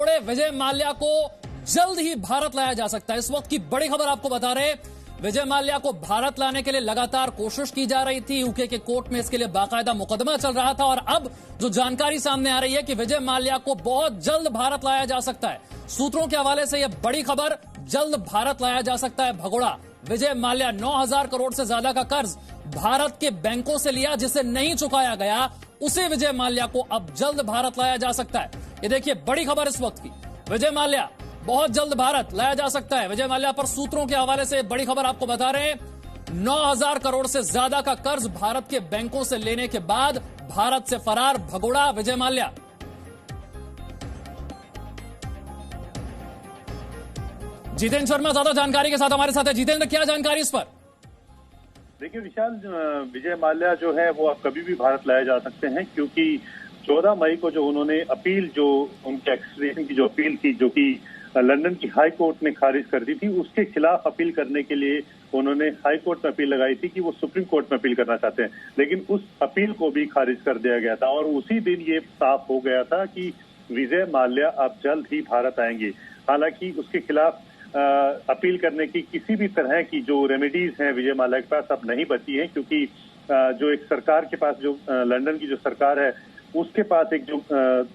बड़े विजय माल्या को जल्द ही भारत लाया जा सकता है। इस वक्त की बड़ी खबर आपको बता रहे, विजय माल्या को भारत लाने के लिए लगातार कोशिश की जा रही थी। यूके के कोर्ट में इसके लिए बाकायदा मुकदमा चल रहा था और अब जो जानकारी सामने आ रही है कि विजय माल्या को बहुत जल्द भारत लाया जा सकता है। सूत्रों के हवाले से यह बड़ी खबर, जल्द भारत लाया जा सकता है भगोड़ा। विजय माल्या 9,000 करोड़ से ज्यादा का कर्ज भारत के बैंकों से लिया, जिसे नहीं चुकाया गया, उसे विजय माल्या को अब जल्द भारत लाया जा सकता है। ये देखिए बड़ी खबर इस वक्त की, विजय माल्या बहुत जल्द भारत लाया जा सकता है। विजय माल्या पर सूत्रों के हवाले से बड़ी खबर आपको बता रहे हैं, 9,000 करोड़ से ज्यादा का कर्ज भारत के बैंकों से लेने के बाद भारत से फरार भगोड़ा विजय माल्या। जितेंद्र शर्मा ज्यादा जानकारी के साथ हमारे साथ है। जितेंद्र, क्या जानकारी इस पर? देखिए विशाल, विजय माल्या जो है वो अब कभी भी भारत लाए जा सकते हैं, क्योंकि 14 मई को जो उन्होंने अपील, जो उनके एक्सट्रेडिशन की जो अपील थी, जो कि लंदन की हाई कोर्ट ने खारिज कर दी थी, उसके खिलाफ अपील करने के लिए उन्होंने हाई कोर्ट में अपील लगाई थी कि वो सुप्रीम कोर्ट में अपील करना चाहते हैं, लेकिन उस अपील को भी खारिज कर दिया गया था। और उसी दिन ये साफ हो गया था कि विजय माल्या अब जल्द ही भारत आएंगे। हालांकि उसके खिलाफ अपील करने की किसी भी तरह की जो रेमेडीज हैं विजय माल्या के पास अब नहीं बची हैं, क्योंकि जो एक सरकार के पास, जो लंदन की जो सरकार है, उसके पास एक जो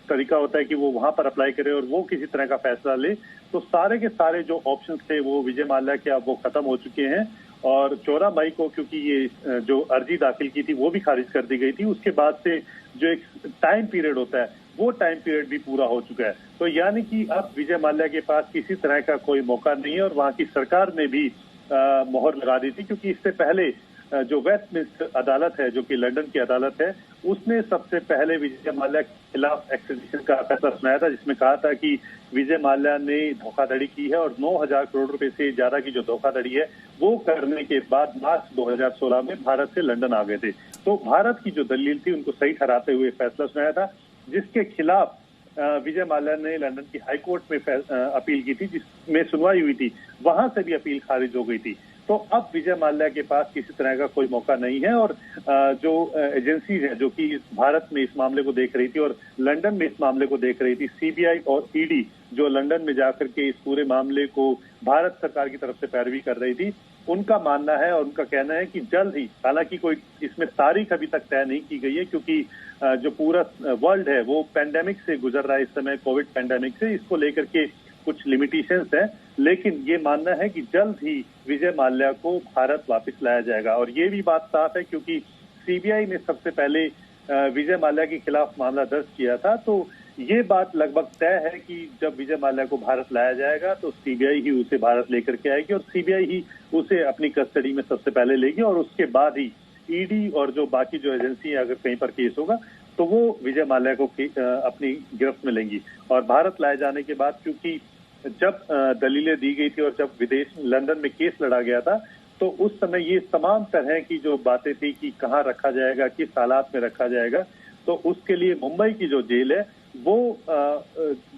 तरीका होता है कि वो वहां पर अप्लाई करे और वो किसी तरह का फैसला ले, तो सारे के सारे जो ऑप्शंस थे वो विजय माल्या के अब वो खत्म हो चुके हैं। और 14 मई को क्योंकि ये जो अर्जी दाखिल की थी वो भी खारिज कर दी गई थी, उसके बाद से जो एक टाइम पीरियड होता है वो टाइम पीरियड भी पूरा हो चुका है। तो यानी कि अब विजय माल्या के पास किसी तरह का कोई मौका नहीं है। और वहां की सरकार ने भी मोहर लगा दी थी, क्योंकि इससे पहले जो वेस्टमिंस्टर अदालत है, जो कि लंदन की अदालत है, उसने सबसे पहले विजय माल्या के खिलाफ एक्सट्रेडिशन का फैसला सुनाया था, जिसमें कहा था कि विजय माल्या ने धोखाधड़ी की है और 9,000 करोड़ रुपए से ज्यादा की जो धोखाधड़ी है वो करने के बाद मार्च 2016 में भारत से लंदन आ गए थे। तो भारत की जो दलील थी उनको सही ठहराते हुए फैसला सुनाया था, जिसके खिलाफ विजय माल्या ने लंदन की हाई कोर्ट में अपील की थी, जिसमें सुनवाई हुई थी। वहां से भी अपील खारिज हो गई थी। तो अब विजय माल्या के पास किसी तरह का कोई मौका नहीं है। और जो एजेंसीज है जो कि भारत में इस मामले को देख रही थी और लंदन में इस मामले को देख रही थी, सीबीआई और ईडी, जो लंदन में जाकर के इस पूरे मामले को भारत सरकार की तरफ से पैरवी कर रही थी, उनका मानना है और उनका कहना है कि जल्द ही, हालांकि कोई इसमें तारीख अभी तक तय नहीं की गई है, क्योंकि जो पूरा वर्ल्ड है वो पैंडेमिक से गुजर रहा है इस समय, कोविड पैंडेमिक से, इसको लेकर के कुछ लिमिटेशंस हैं, लेकिन ये मानना है कि जल्द ही विजय माल्या को भारत वापस लाया जाएगा। और ये भी बात साफ है, क्योंकि सीबीआई ने सबसे पहले विजय माल्या के खिलाफ मामला दर्ज किया था, तो ये बात लगभग तय है कि जब विजय माल्या को भारत लाया जाएगा तो सीबीआई ही उसे भारत लेकर के आएगी और सीबीआई ही उसे अपनी कस्टडी में सबसे पहले लेगी, और उसके बाद ही ईडी और जो बाकी जो एजेंसी है, अगर कहीं पर केस होगा तो वो विजय माल्या को अपनी गिरफ्त में लेंगी। और भारत लाए जाने के बाद, क्योंकि जब दलीलें दी गई थी और जब विदेश लंदन में केस लड़ा गया था, तो उस समय ये तमाम तरह की जो बातें थी कि कहाँ रखा जाएगा, किस हालात में रखा जाएगा, तो उसके लिए मुंबई की जो जेल है वो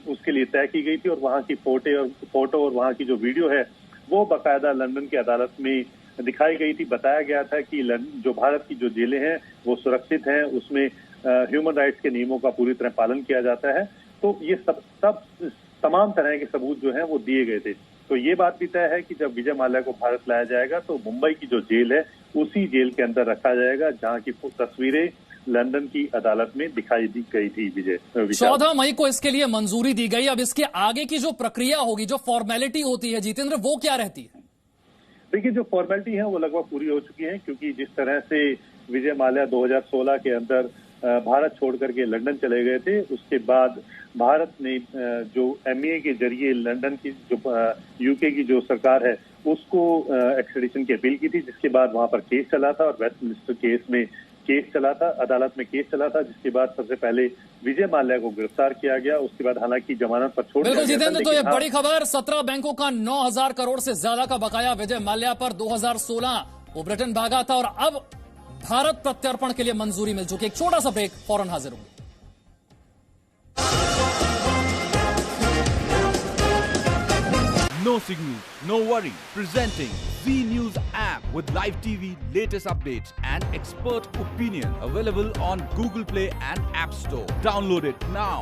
उसके लिए तय की गई थी। और वहाँ की फोटो और वहाँ की जो वीडियो है वो बाकायदा लंदन की अदालत में दिखाई गई थी। बताया गया था कि जो भारत की जो जेलें हैं वो सुरक्षित हैं, उसमें ह्यूमन राइट्स के नियमों का पूरी तरह पालन किया जाता है। तो ये सब तमाम तरह के सबूत जो हैं वो दिए गए थे। तो ये बात भी तय है कि जब विजय माल्या को भारत लाया जाएगा तो मुंबई की जो जेल है उसी जेल के अंदर रखा जाएगा, जहां की तस्वीरें लंदन की अदालत में दिखाई दी गई थी। 14 मई को इसके लिए मंजूरी दी गई। अब इसके आगे की जो प्रक्रिया होगी, जो फॉर्मेलिटी होती है जितेंद्र, वो क्या रहती है? देखिए, जो फॉर्मेलिटी है वो लगभग पूरी हो चुकी है, क्योंकि जिस तरह से विजय माल्या 2016 के अंदर भारत छोड़ करके लंदन चले गए थे, उसके बाद भारत ने जो एमईए के जरिए लंदन की जो यूके की जो सरकार है उसको एक्सट्रेडिशन की अपील की थी, जिसके बाद वहां पर केस चला था और वेस्टमिंस्टर केस में केस चला था, अदालत में केस चला था, जिसके बाद सबसे पहले विजय माल्या को गिरफ्तार किया गया। उसके बाद हालांकि जमानत पर छोड़ दिया गया। जितेंद्र, तो ये बड़ी खबर, 17 बैंकों का 9,000 करोड़ से ज्यादा का बकाया विजय माल्या पर 2016 वो ब्रिटेन भागा था और अब भारत प्रत्यर्पण के लिए मंजूरी मिल चुकी है। एक छोटा सा ब्रेक, फौरन हाजिर हूं। No signal, no worry. Presenting Z News app with live TV, latest updates and expert opinion. Available on Google Play and App Store. Download it now.